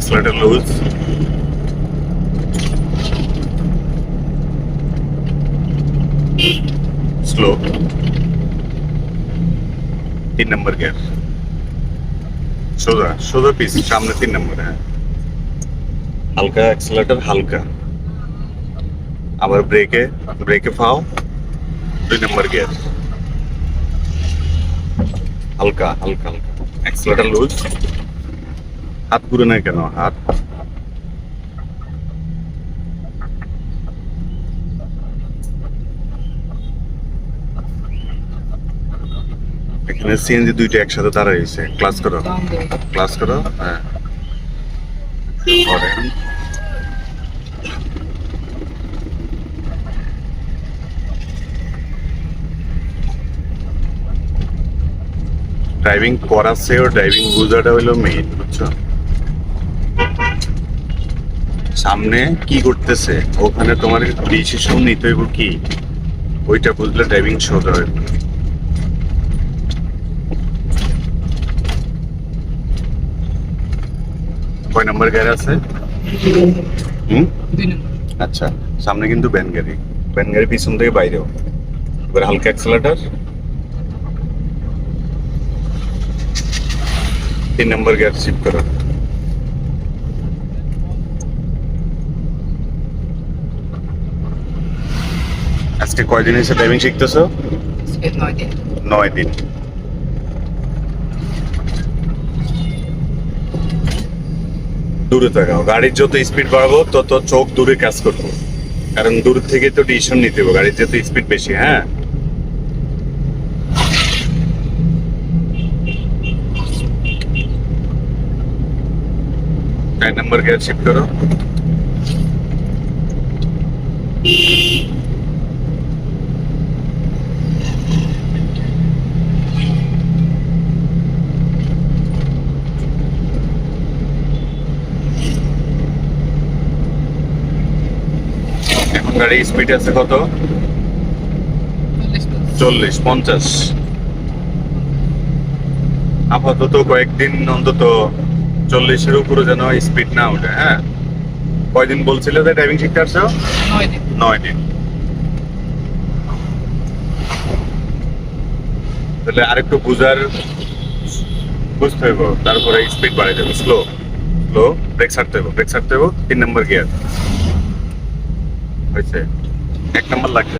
accelerator loose, slow, 3 number gear, সোজা সোজা piece সামনে 3 নম্বর, হ্যাঁ হালকা অ্যাক্সেলারেটর হালকা, আবার ব্রেকে পাও 2 নম্বর গিয়ার, হালকা হালকা হালকা, অ্যাক্সেলারেটর লুজ, হাত ঘুরে না কেন, হাত এখানে সিএনজি দুইটা একসাথে দাঁড়ায় রয়েছে, ক্লাস করো হ্যাঁ ড্রাইভিং করার চেয়েও ড্রাইভিং বোঝাটা হলো মেইন, বুঝছো? সামনে কি করতেছে ওখানে তোমার ডিসিশন নিতে হইব কি, ওইটা বুঝলে ড্রাইভিং সোজা হইব। কয় নাম্বার গাড়ি আছে? আচ্ছা, সামনে কিন্তু ভ্যান গাড়ি পিছন থেকে বাইরেও। এবার হালকা অ্যাক্সেলারেটর, 3 নম্বর গিয়ার শিফট করো। আজকে কয়দিন এসে ড্রাইভিং শিখতেছো? 9 দিন। দূরে থাকাও, গাড়ির যত স্পিড বাড়াবো তত চোখ দূরে কাজ করবো, কারণ দূর থেকে তো ডিসিশন নিতে হবে, গাড়ির যত স্পিড বেশি। হ্যাঁ, চার নম্বর গিয়ার শিফট করো। এখন গাড়ি স্পিড আছে কত? 40-50। আপাতত কয়েকদিন অন্তত 40-এর উপরে যেন স্পিড না ওঠে। হ্যাঁ, কয়দিন বলছিলে যে ড্রাইভিং শিখতে আসছো? 9 দিন। তাহলে আরেকটু বুঝতে হইব, তারপরে স্পিড বাড়াই দেবো। স্লো ব্রেক ছাড়তে হইব, 3 নম্বর গিয়ার হয়েছে, 1 নম্বর লাগবে।